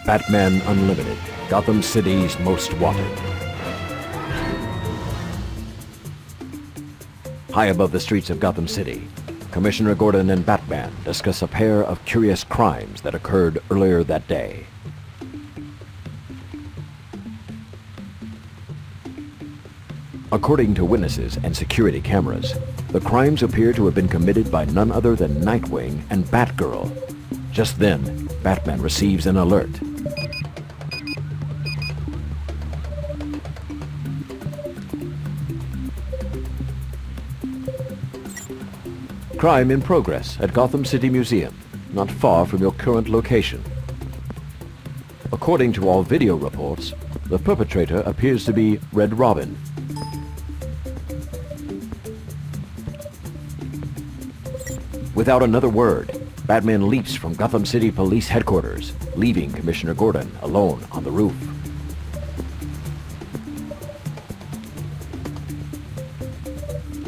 Batman Unlimited, Gotham City's most wanted. High above the streets of Gotham City, Commissioner Gordon and Batman discuss a pair of curious crimes that occurred earlier that day. According to witnesses and security cameras, the crimes appear to have been committed by none other than Nightwing and Batgirl. Just then, Batman receives an alert. Crime in progress at Gotham City Museum, not far from your current location. According to all video reports, the perpetrator appears to be Red Robin. Without another word, Batman leaps from Gotham City Police Headquarters, leaving Commissioner Gordon alone on the roof.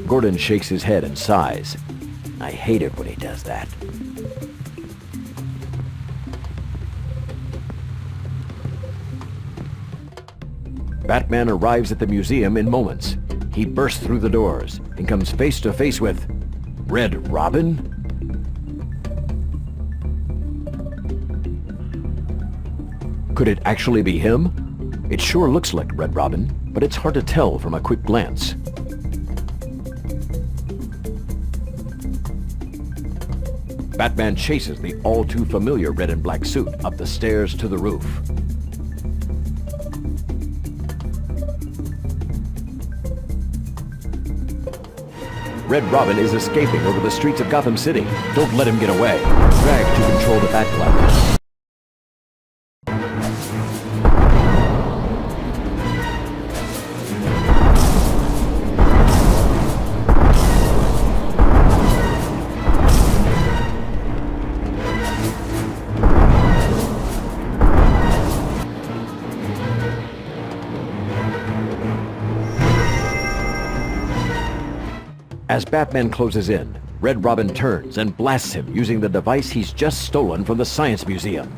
Gordon shakes his head and sighs. I hate it when he does that. Batman arrives at the museum in moments. He bursts through the doors and comes face to face with Red Robin? Could it actually be him? It sure looks like Red Robin, but it's hard to tell from a quick glance. Batman chases the all-too-familiar red and black suit up the stairs to the roof. Red Robin is escaping over the streets of Gotham City. Don't let him get away. Drag to control the Batcloud. As Batman closes in, Red Robin turns and blasts him using the device he's just stolen from the Science Museum.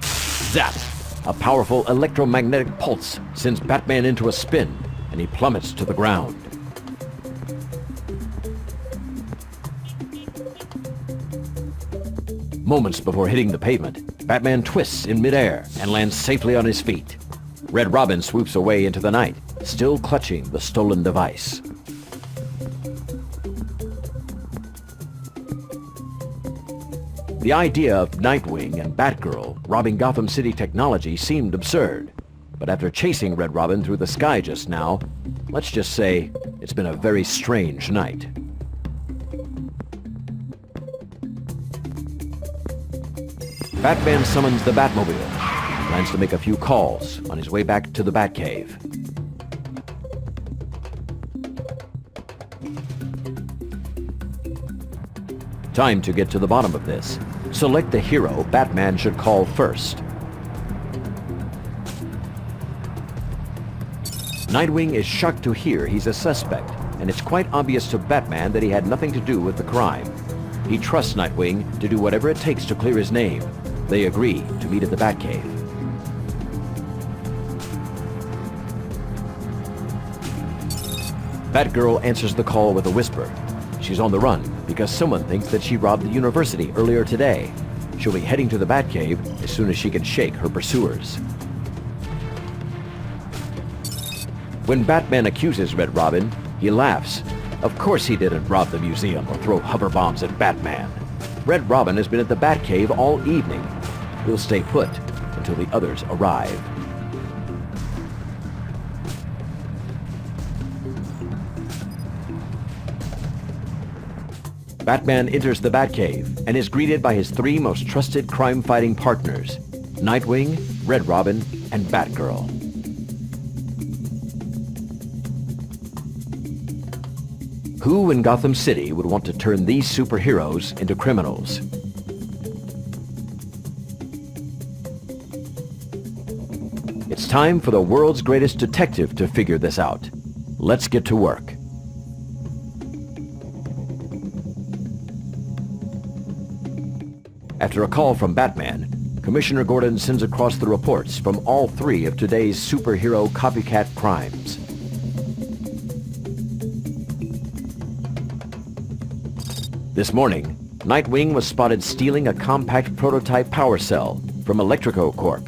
Zap! A powerful electromagnetic pulse sends Batman into a spin, and he plummets to the ground. Moments before hitting the pavement, Batman twists in midair and lands safely on his feet. Red Robin swoops away into the night, still clutching the stolen device. The idea of Nightwing and Batgirl robbing Gotham City technology seemed absurd, but after chasing Red Robin through the sky just now, let's just say it's been a very strange night. Batman summons the Batmobile. Plans to make a few calls on his way back to the Batcave. Time to get to the bottom of this. Select the hero Batman should call first. Nightwing is shocked to hear he's a suspect, and it's quite obvious to Batman that he had nothing to do with the crime. He trusts Nightwing to do whatever it takes to clear his name. They agree to meet at the Batcave. Batgirl answers the call with a whisper. She's on the run because someone thinks that she robbed the university earlier today. She'll be heading to the Batcave as soon as she can shake her pursuers. When Batman accuses Red Robin, he laughs. Of course he didn't rob the museum or throw hover bombs at Batman. Red Robin has been at the Batcave all evening. He'll stay put until the others arrive. Batman enters the Batcave and is greeted by his three most trusted crime-fighting partners, Nightwing, Red Robin, and Batgirl. Who in Gotham City would want to turn these superheroes into criminals? It's time for the world's greatest detective to figure this out. Let's get to work. After a call from Batman, Commissioner Gordon sends across the reports from all three of today's superhero copycat crimes. This morning, Nightwing was spotted stealing a compact prototype power cell from Electrico Corp.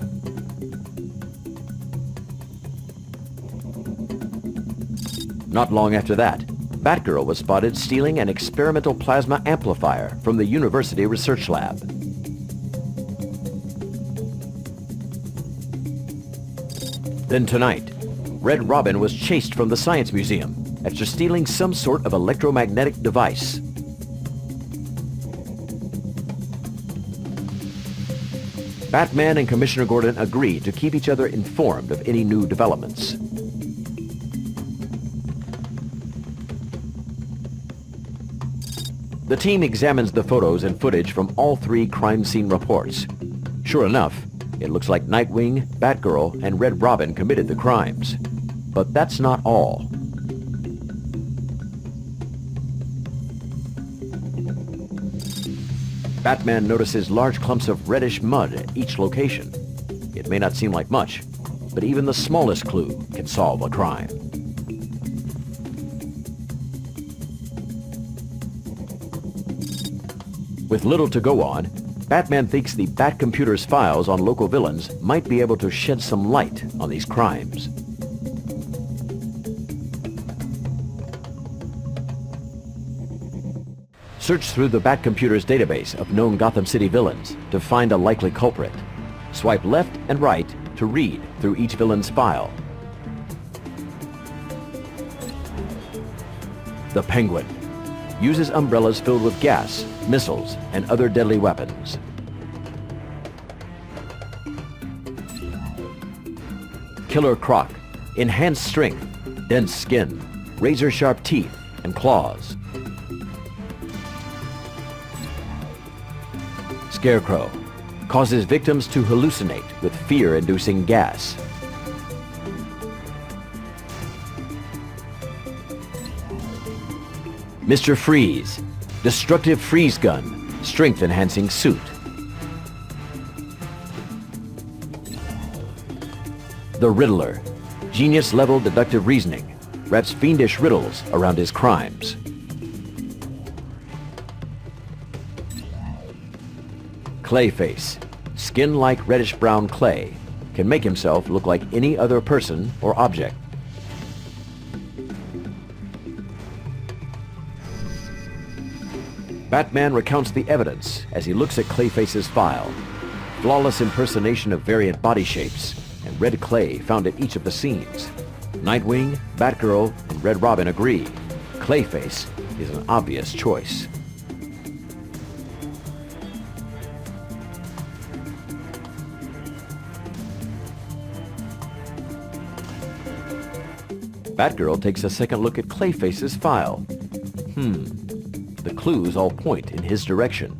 Not long after that, Batgirl was spotted stealing an experimental plasma amplifier from the University Research Lab. Then tonight, Red Robin was chased from the Science Museum after stealing some sort of electromagnetic device. Batman and Commissioner Gordon agreed to keep each other informed of any new developments. The team examines the photos and footage from all three crime scene reports. Sure enough, it looks like Nightwing, Batgirl, and Red Robin committed the crimes. But that's not all. Batman notices large clumps of reddish mud at each location. It may not seem like much, but even the smallest clue can solve a crime. With little to go on, Batman thinks the Batcomputer's files on local villains might be able to shed some light on these crimes. Search through the Batcomputer's database of known Gotham City villains to find a likely culprit. Swipe left and right to read through each villain's file. The Penguin uses umbrellas filled with gas, missiles, and other deadly weapons. Killer Croc, enhanced strength, dense skin, razor-sharp teeth, and claws. Scarecrow, causes victims to hallucinate with fear-inducing gas. Mr. Freeze, destructive freeze gun, strength-enhancing suit. The Riddler, genius-level deductive reasoning, wraps fiendish riddles around his crimes. Clayface, skin like reddish-brown clay, can make himself look like any other person or object. Batman recounts the evidence as he looks at Clayface's file. Flawless impersonation of variant body shapes and red clay found at each of the scenes. Nightwing, Batgirl, and Red Robin agree. Clayface is an obvious choice. Batgirl takes a second look at Clayface's file. The clues all point in his direction.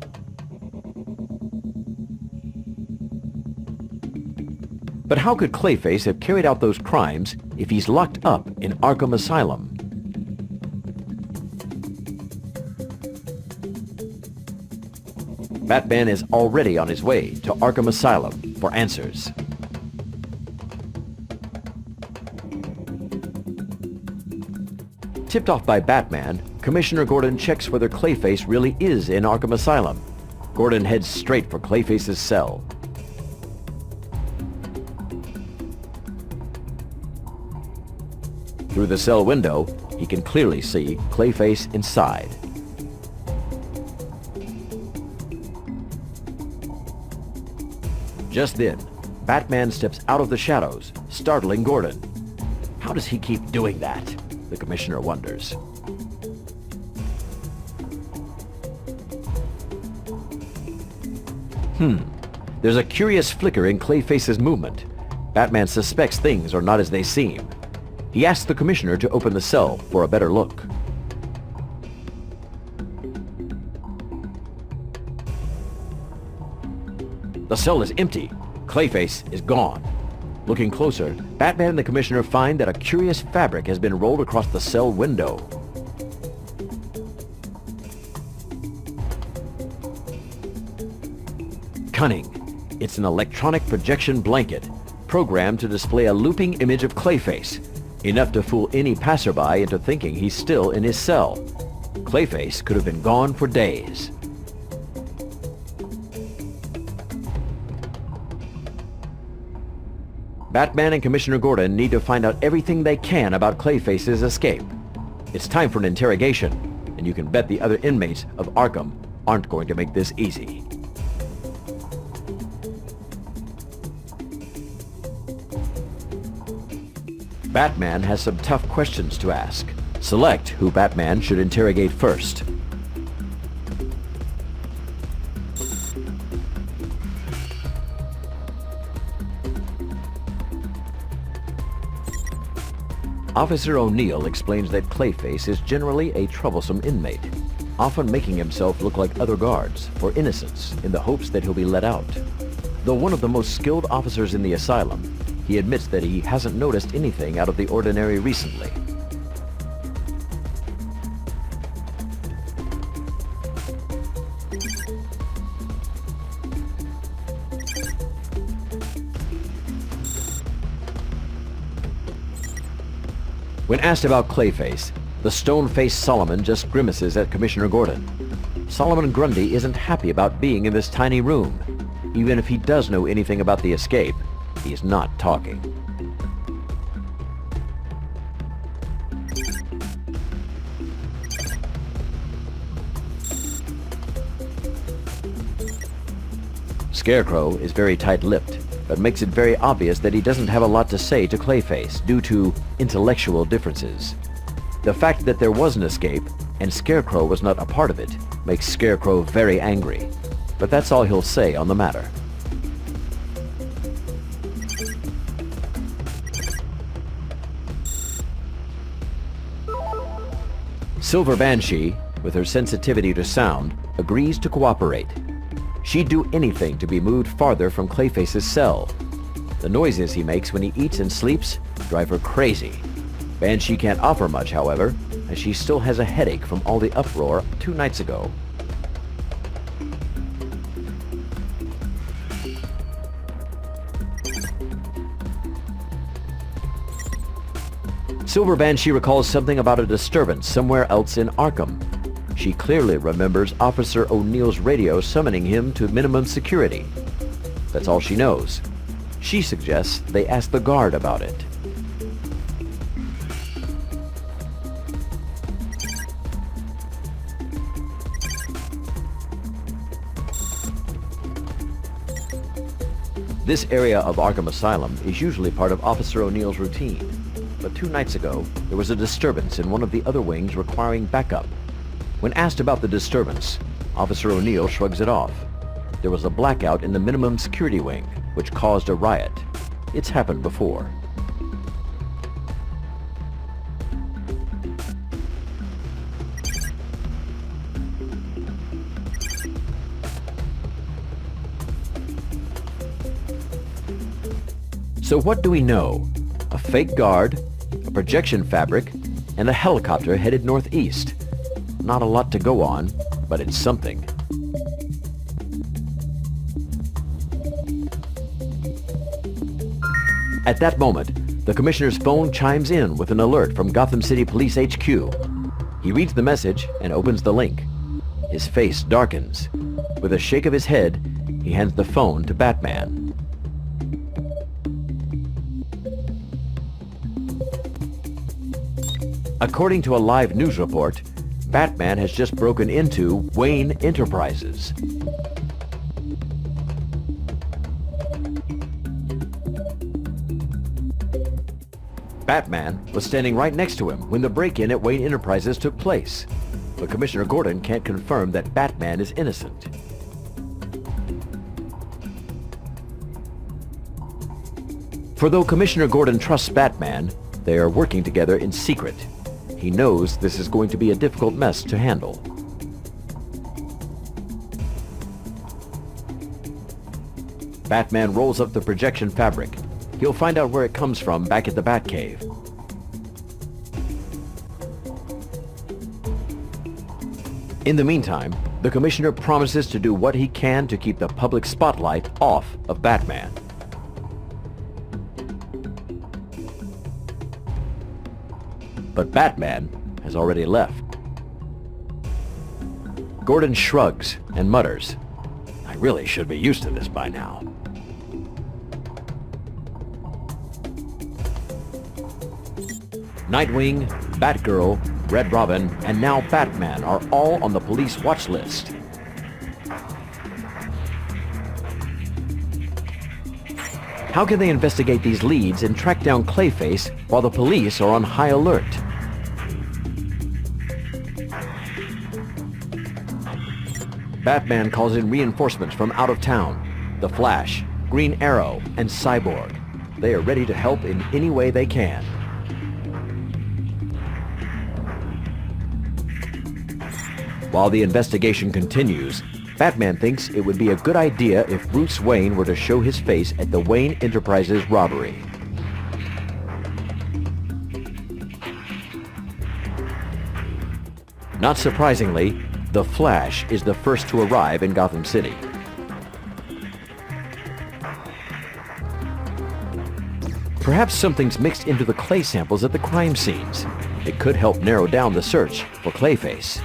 But how could Clayface have carried out those crimes if he's locked up in Arkham Asylum? Batman is already on his way to Arkham Asylum for answers. Tipped off by Batman, Commissioner Gordon checks whether Clayface really is in Arkham Asylum. Gordon heads straight for Clayface's cell. Through the cell window, he can clearly see Clayface inside. Just then, Batman steps out of the shadows, startling Gordon. How does he keep doing that? The Commissioner wonders. There's a curious flicker in Clayface's movement. Batman suspects things are not as they seem. He asks the Commissioner to open the cell for a better look. The cell is empty. Clayface is gone. Looking closer, Batman and the Commissioner find that a curious fabric has been rolled across the cell window. cunning. It's an electronic projection blanket, programmed to display a looping image of Clayface, enough to fool any passerby into thinking he's still in his cell. Clayface could have been gone for days. Batman and Commissioner Gordon need to find out everything they can about Clayface's escape. It's time for an interrogation, and you can bet the other inmates of Arkham aren't going to make this easy. Batman has some tough questions to ask. Select who Batman should interrogate first. Officer O'Neill explains that Clayface is generally a troublesome inmate, often making himself look like other guards for innocence in the hopes that he'll be let out. Though one of the most skilled officers in the asylum, he admits that he hasn't noticed anything out of the ordinary recently. When asked about Clayface, the stone-faced Solomon just grimaces at Commissioner Gordon. Solomon Grundy isn't happy about being in this tiny room. Even if he does know anything about the escape, he's not talking. Scarecrow is very tight-lipped, but makes it very obvious that he doesn't have a lot to say to Clayface due to intellectual differences. The fact that there was an escape, and Scarecrow was not a part of it, makes Scarecrow very angry. But that's all he'll say on the matter. Silver Banshee, with her sensitivity to sound, agrees to cooperate. She'd do anything to be moved farther from Clayface's cell. The noises he makes when he eats and sleeps drive her crazy. Banshee can't offer much, however, as she still has a headache from all the uproar 2 nights ago. Silver Banshee recalls something about a disturbance somewhere else in Arkham. She clearly remembers Officer O'Neill's radio summoning him to minimum security. That's all she knows. She suggests they ask the guard about it. This area of Arkham Asylum is usually part of Officer O'Neill's routine. But 2 nights ago, there was a disturbance in one of the other wings requiring backup. When asked about the disturbance, Officer O'Neill shrugs it off. There was a blackout in the minimum security wing, which caused a riot. It's happened before. So what do we know? A fake guard, a projection fabric, and a helicopter headed northeast. Not a lot to go on, but it's something. At that moment, the Commissioner's phone chimes in with an alert from Gotham City Police HQ. He reads the message and opens the link. His face darkens. With a shake of his head, he hands the phone to Batman. According to a live news report, Batman has just broken into Wayne Enterprises. Batman was standing right next to him when the break-in at Wayne Enterprises took place, but Commissioner Gordon can't confirm that Batman is innocent. For though Commissioner Gordon trusts Batman, they are working together in secret. He knows this is going to be a difficult mess to handle. Batman rolls up the projection fabric. He'll find out where it comes from back at the Batcave. In the meantime, The commissioner promises to do what he can to keep the public spotlight off of Batman. But Batman has already left. Gordon shrugs and mutters, "I really should be used to this by now." Nightwing, Batgirl, Red Robin, and now Batman are all on the police watch list. How can they investigate these leads and track down Clayface while the police are on high alert? Batman calls in reinforcements from out of town. The Flash, Green Arrow, and Cyborg. They are ready to help in any way they can. While the investigation continues, Batman thinks it would be a good idea if Bruce Wayne were to show his face at the Wayne Enterprises robbery. Not surprisingly, the Flash is the first to arrive in Gotham City. Perhaps something's mixed into the clay samples at the crime scenes. It could help narrow down the search for Clayface.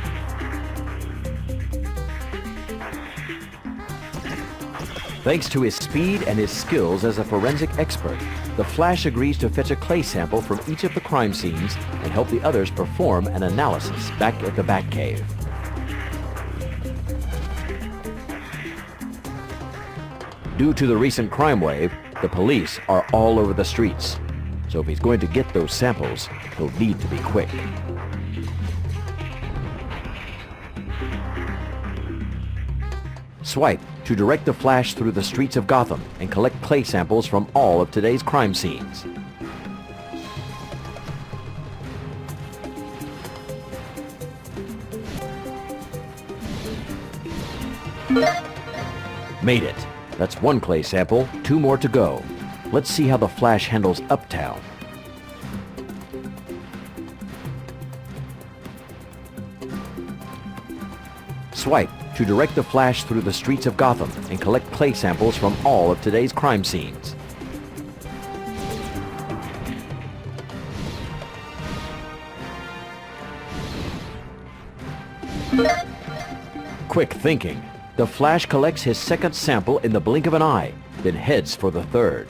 Thanks to his speed and his skills as a forensic expert, the Flash agrees to fetch a clay sample from each of the crime scenes and help the others perform an analysis back at the Batcave. Due to the recent crime wave, the police are all over the streets. So if he's going to get those samples, he'll need to be quick. Swipe to direct the Flash through the streets of Gotham and collect clay samples from all of today's crime scenes. Made it. That's one clay sample, 2 more to go. Let's see how the Flash handles Uptown. Swipe to direct the Flash through the streets of Gotham and collect clay samples from all of today's crime scenes. Quick thinking. The Flash collects his second sample in the blink of an eye, then heads for the third.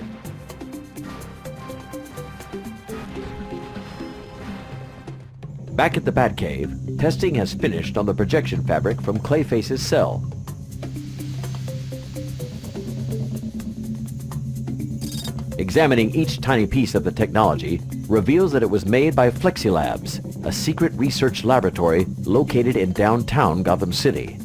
Back at the Batcave, testing has finished on the projection fabric from Clayface's cell. Examining each tiny piece of the technology reveals that it was made by Flexilabs, a secret research laboratory located in downtown Gotham City.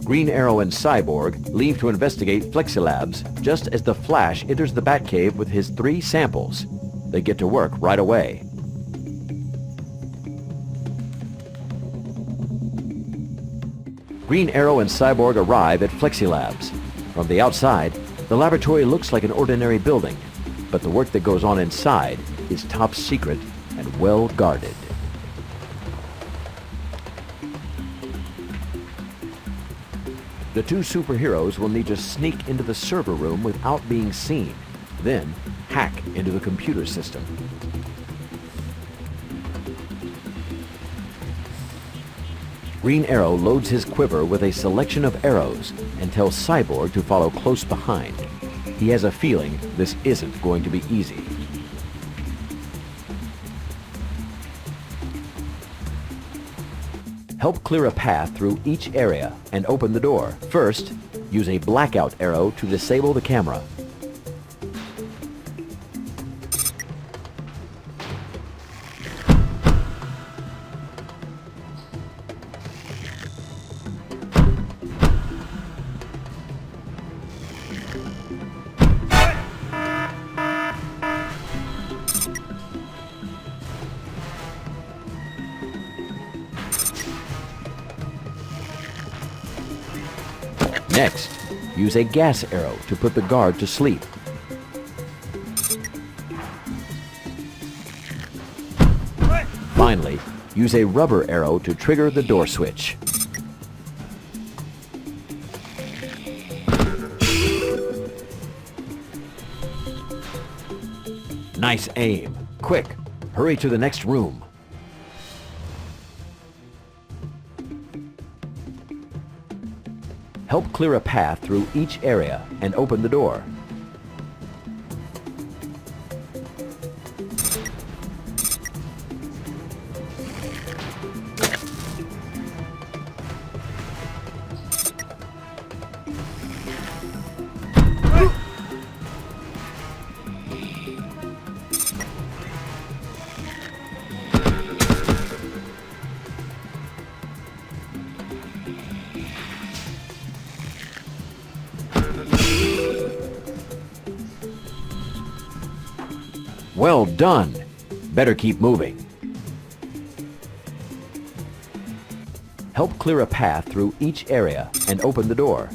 Green Arrow and Cyborg leave to investigate Flexilabs just as the Flash enters the Batcave with his 3 samples. They get to work right away. Green Arrow and Cyborg arrive at Flexilabs. From the outside, the laboratory looks like an ordinary building, but the work that goes on inside is top secret and well guarded. The 2 superheroes will need to sneak into the server room without being seen, then hack into the computer system. Green Arrow loads his quiver with a selection of arrows and tells Cyborg to follow close behind. He has a feeling this isn't going to be easy. Help clear a path through each area and open the door. First, use a blackout arrow to disable the camera. Next, use a gas arrow to put the guard to sleep. Use a rubber arrow to trigger the door switch. Nice aim. Quick, hurry to the next room. Help clear a path through each area and open the door. Well done! Better keep moving. Help clear a path through each area and open the door.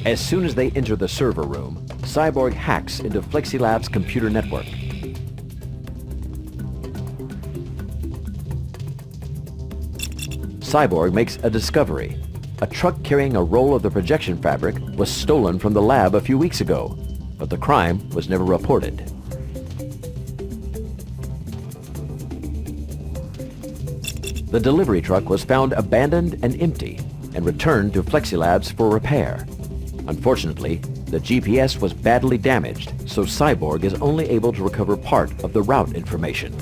As soon as they enter the server room, Cyborg hacks into FlexiLab's computer network. Cyborg makes a discovery. A truck carrying a roll of the projection fabric was stolen from the lab a few weeks ago, but the crime was never reported. The delivery truck was found abandoned and empty and returned to FlexiLabs for repair. Unfortunately, the GPS was badly damaged, so Cyborg is only able to recover part of the route information.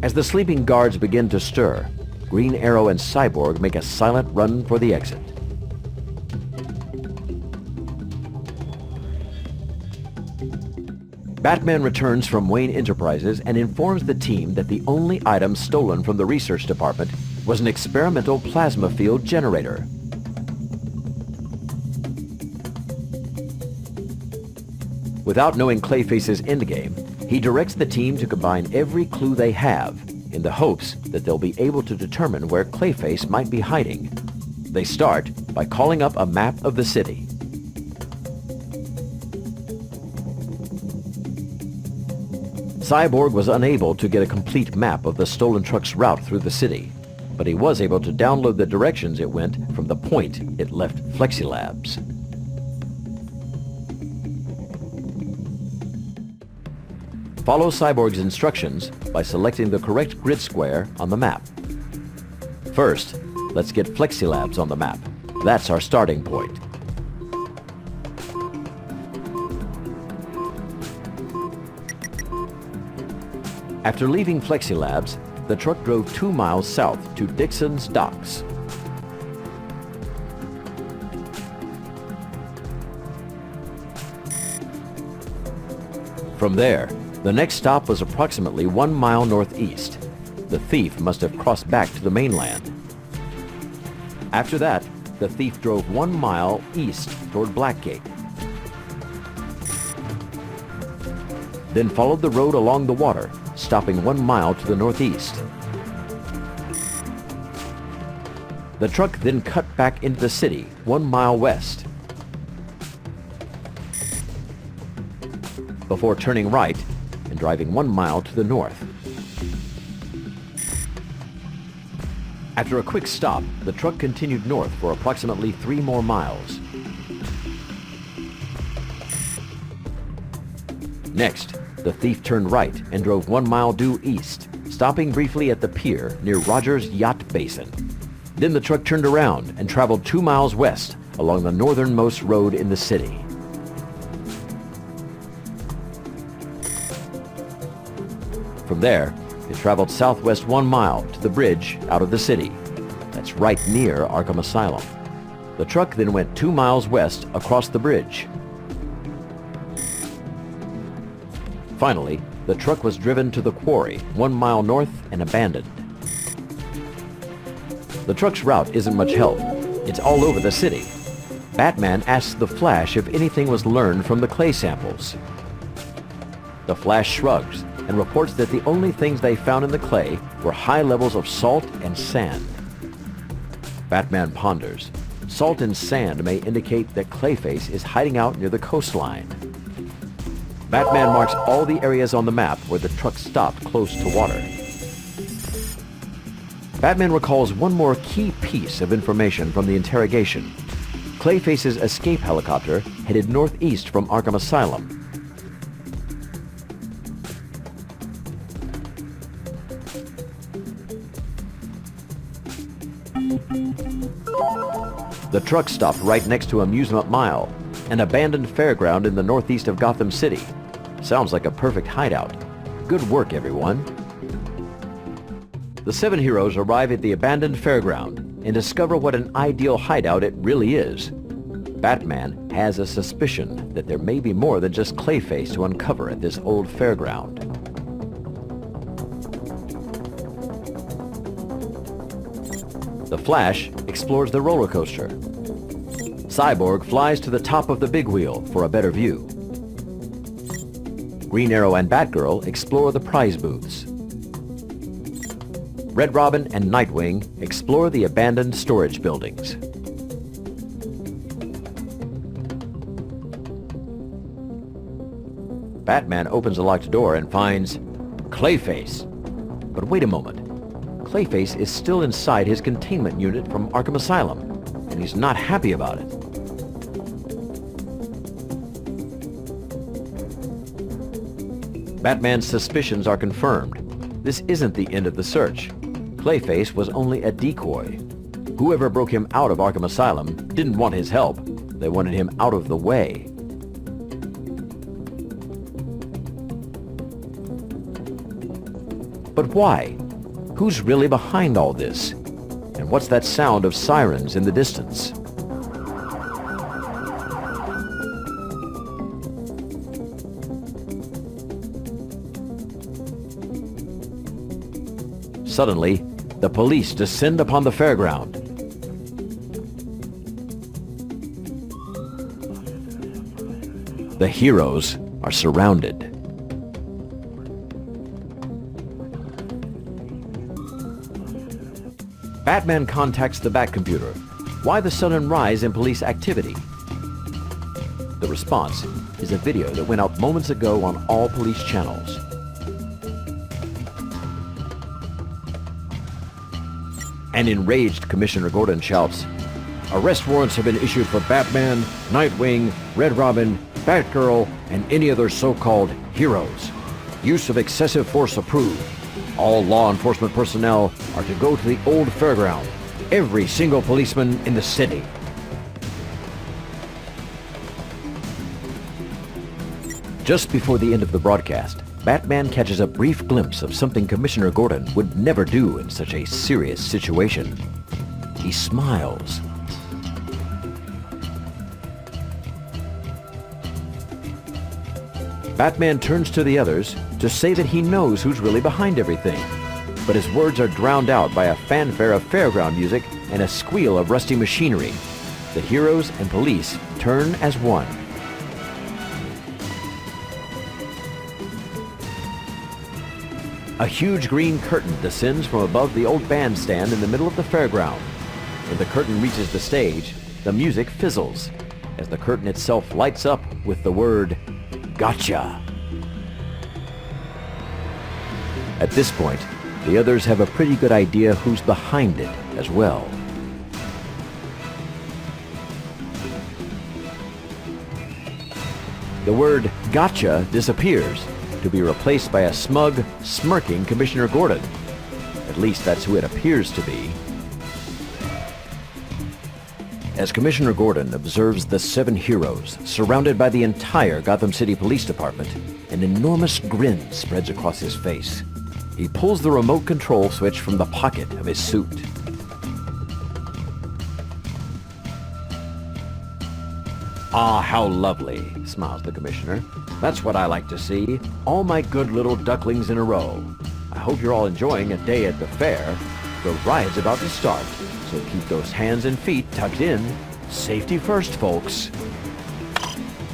As the sleeping guards begin to stir, Green Arrow and Cyborg make a silent run for the exit. Batman returns from Wayne Enterprises and informs the team that the only item stolen from the research department was an experimental plasma field generator. Without knowing Clayface's endgame, he directs the team to combine every clue they have in the hopes that they'll be able to determine where Clayface might be hiding. They start by calling up a map of the city. Cyborg was unable to get a complete map of the stolen truck's route through the city, but he was able to download the directions it went from the point it left FlexiLabs. Follow Cyborg's instructions by selecting the correct grid square on the map. First, let's get FlexiLabs on the map. That's our starting point. After leaving FlexiLabs, the truck drove 2 miles south to Dixon's Docks. From there, the next stop was approximately 1 mile northeast. The thief must have crossed back to the mainland. After that, the thief drove 1 mile east toward Blackgate. Then followed the road along the water, stopping 1 mile to the northeast. The truck then cut back into the city 1 mile west. before turning right and driving 1 mile to the north. After a quick stop, the truck continued north for approximately 3 more miles. Next, the thief turned right and drove 1 mile due east, stopping briefly at the pier near Rogers Yacht Basin. Then the truck turned around and traveled 2 miles west along the northernmost road in the city. From there, it traveled southwest 1 mile to the bridge out of the city. That's right near Arkham Asylum. The truck then went 2 miles west across the bridge. Finally, the truck was driven to the quarry 1 mile north and abandoned. The truck's route isn't much help. It's all over the city. Batman asks the Flash if anything was learned from the clay samples. The Flash shrugs and reports that the only things they found in the clay were high levels of salt and sand. Batman ponders. Salt and sand may indicate that Clayface is hiding out near the coastline. Batman marks all the areas on the map where the truck stopped close to water. Batman recalls one more key piece of information from the interrogation. Clayface's escape helicopter headed northeast from Arkham Asylum. The truck stopped right next to Amusement Mile, an abandoned fairground in the northeast of Gotham City. Sounds like a perfect hideout. Good work, everyone. The 7 heroes arrive at the abandoned fairground and discover what an ideal hideout it really is. Batman has a suspicion that there may be more than just Clayface to uncover at this old fairground. The Flash explores the roller coaster. Cyborg flies to the top of the big wheel for a better view. Green Arrow and Batgirl explore the prize booths. Red Robin and Nightwing explore the abandoned storage buildings. Batman opens a locked door and finds Clayface. But wait a moment. Clayface is still inside his containment unit from Arkham Asylum, and he's not happy about it. Batman's suspicions are confirmed. This isn't the end of the search. Clayface was only a decoy. Whoever broke him out of Arkham Asylum didn't want his help. They wanted him out of the way. But why? Who's really behind all this? And what's that sound of sirens in the distance? Suddenly, the police descend upon the fairground. The heroes are surrounded. Batman contacts the Batcomputer. Why the sudden rise in police activity? The response is a video that went out moments ago on all police channels. An enraged Commissioner Gordon shouts, "Arrest warrants have been issued for Batman, Nightwing, Red Robin, Batgirl, and any other so-called heroes. Use of excessive force approved. All law enforcement personnel are to go to the old fairground. Every single policeman in the city." Just before the end of the broadcast, Batman catches a brief glimpse of something Commissioner Gordon would never do in such a serious situation. He smiles. Batman turns to the others to say that he knows who's really behind everything. But his words are drowned out by a fanfare of fairground music and a squeal of rusty machinery. The heroes and police turn as one. A huge green curtain descends from above the old bandstand in the middle of the fairground. When the curtain reaches the stage, the music fizzles as the curtain itself lights up with the word "Gotcha." At this point, the others have a pretty good idea who's behind it as well. The word "gotcha" disappears, to be replaced by a smug, smirking Commissioner Gordon. At least that's who it appears to be. As Commissioner Gordon observes the 7 heroes surrounded by the entire Gotham City Police Department, an enormous grin spreads across his face. He pulls the remote control switch from the pocket of his suit. "Ah, how lovely," smiles the Commissioner. "That's what I like to see. All my good little ducklings in a row. I hope you're all enjoying a day at the fair. The ride's about to start, so keep those hands and feet tucked in. Safety first, folks."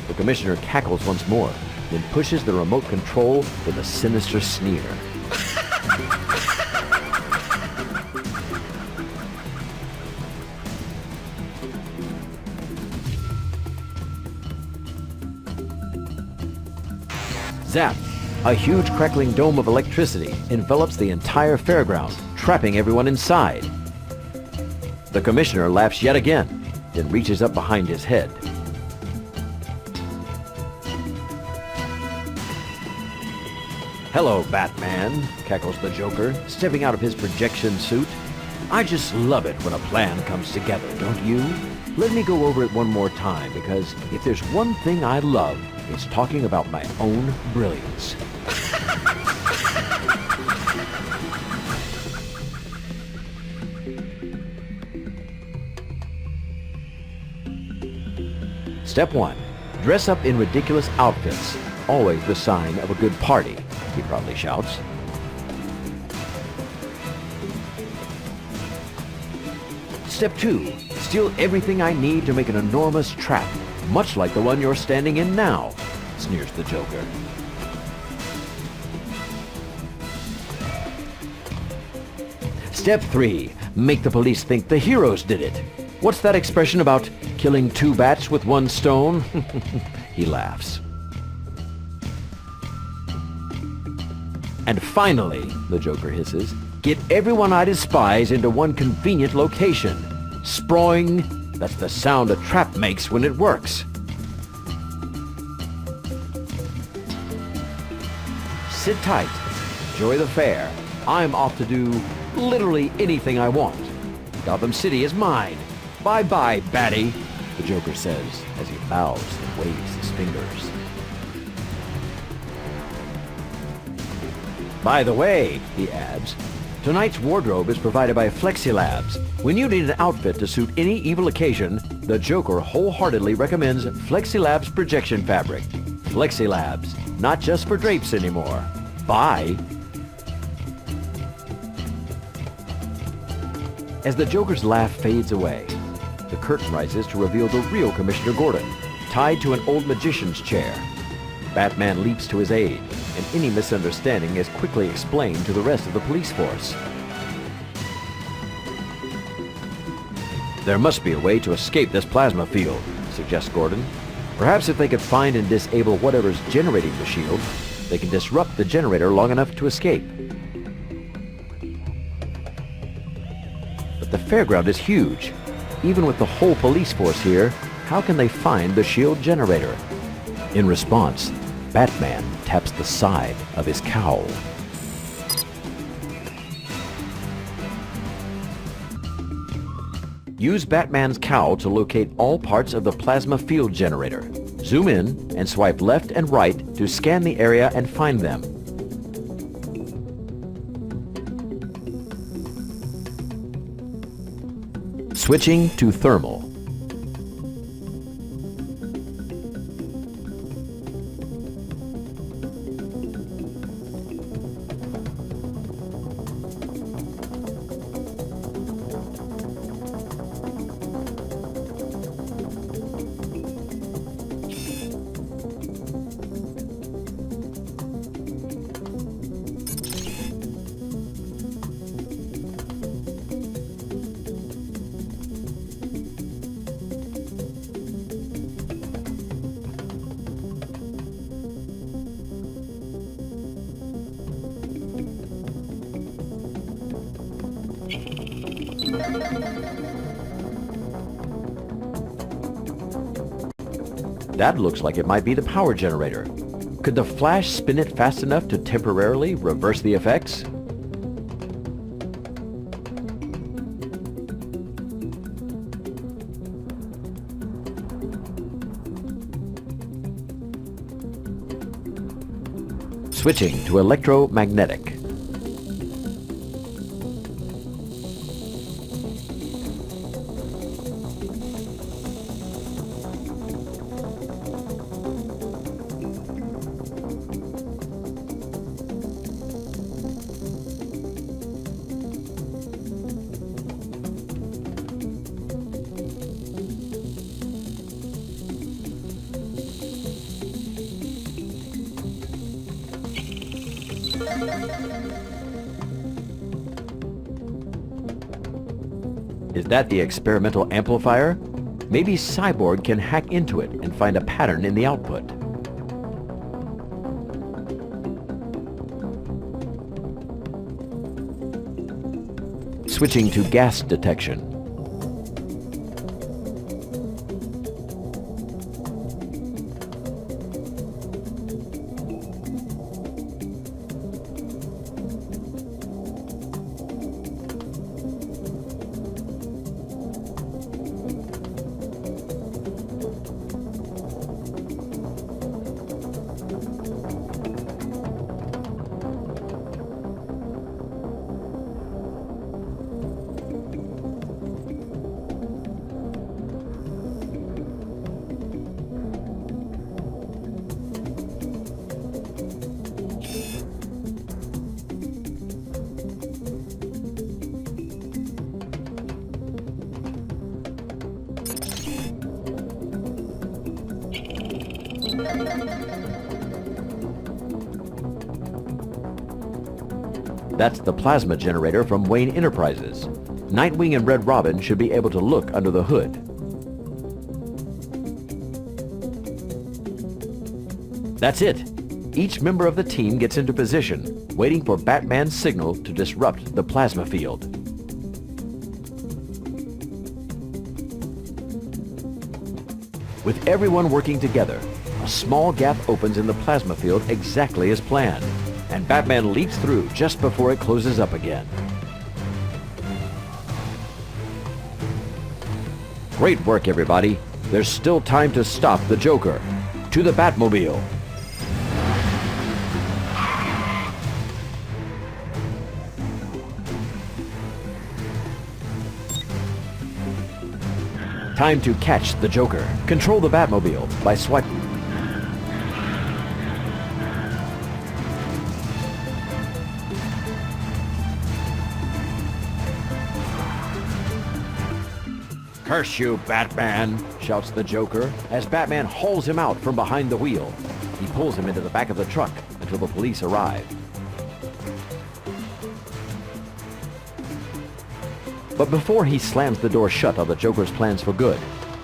The Commissioner cackles once more, then pushes the remote control with a sinister sneer. Zap! A huge crackling dome of electricity envelops the entire fairground, trapping everyone inside. The Commissioner laughs yet again, then reaches up behind his head. "Hello, Batman," cackles the Joker, stepping out of his projection suit. "I just love it when a plan comes together, don't you? Let me go over it one more time, because if there's one thing I love, it's talking about my own brilliance." Step 1. Dress up in ridiculous outfits. Always the sign of a good party, he proudly shouts. Step 2. Steal everything I need to make an enormous trap, much like the one you're standing in now, sneers the Joker. Step 3. Make the police think the heroes did it. What's that expression about killing 2 bats with 1 stone? He laughs. And finally, the Joker hisses, get everyone I despise into one convenient location. Sproing, that's the sound a trap makes when it works. Sit tight. Enjoy the fair. I'm off to do literally anything I want. Gotham City is mine. Bye-bye, Batty, the Joker says as he bows and waves his fingers. By the way, he adds, tonight's wardrobe is provided by FlexiLabs. When you need an outfit to suit any evil occasion, the Joker wholeheartedly recommends FlexiLabs projection fabric. FlexiLabs, not just for drapes anymore. Bye. As the Joker's laugh fades away, the curtain rises to reveal the real Commissioner Gordon, tied to an old magician's chair. Batman leaps to his aid, and any misunderstanding is quickly explained to the rest of the police force. There must be a way to escape this plasma field, suggests Gordon. Perhaps if they could find and disable whatever's generating the shield, they can disrupt the generator long enough to escape. But the fairground is huge. Even with the whole police force here, how can they find the shield generator? In response, Batman taps the side of his cowl. Use Batman's cowl to locate all parts of the plasma field generator. Zoom in and swipe left and right to scan the area and find them. Switching to thermal. That looks like it might be the power generator. Could the Flash spin it fast enough to temporarily reverse the effects? Switching to electromagnetic. Is that the experimental amplifier? Maybe Cyborg can hack into it and find a pattern in the output. Switching to gas detection. That's the plasma generator from Wayne Enterprises. Nightwing and Red Robin should be able to look under the hood. That's it. Each member of the team gets into position, waiting for Batman's signal to disrupt the plasma field. With everyone working together, a small gap opens in the plasma field exactly as planned, and Batman leaps through just before it closes up again. Great work, everybody. There's still time to stop the Joker. To the Batmobile. Time to catch the Joker. Control the Batmobile by swiping. "Curse you, Batman!" shouts the Joker as Batman hauls him out from behind the wheel. He pulls him into the back of the truck until the police arrive. But before he slams the door shut on the Joker's plans for good,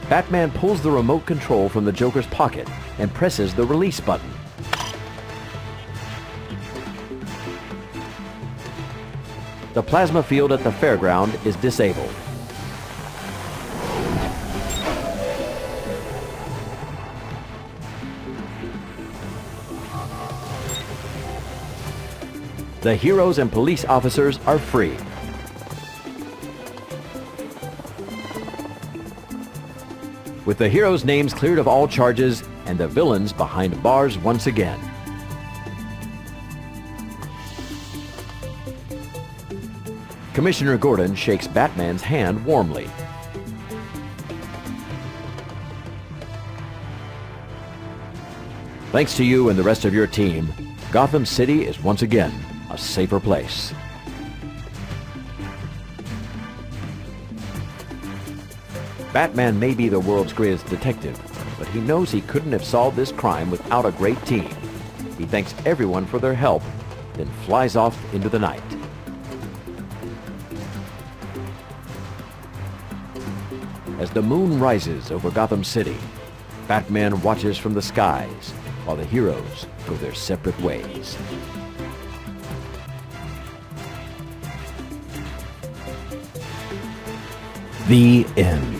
Batman pulls the remote control from the Joker's pocket and presses the release button. The plasma field at the fairground is disabled. The heroes and police officers are free. With the heroes' names cleared of all charges and the villains behind bars once again. Commissioner Gordon shakes Batman's hand warmly. Thanks to you and the rest of your team, Gotham City is once again a safer place. Batman may be the world's greatest detective, but he knows he couldn't have solved this crime without a great team. He thanks everyone for their help, then flies off into the night. As the moon rises over Gotham City, Batman watches from the skies while the heroes go their separate ways. The end.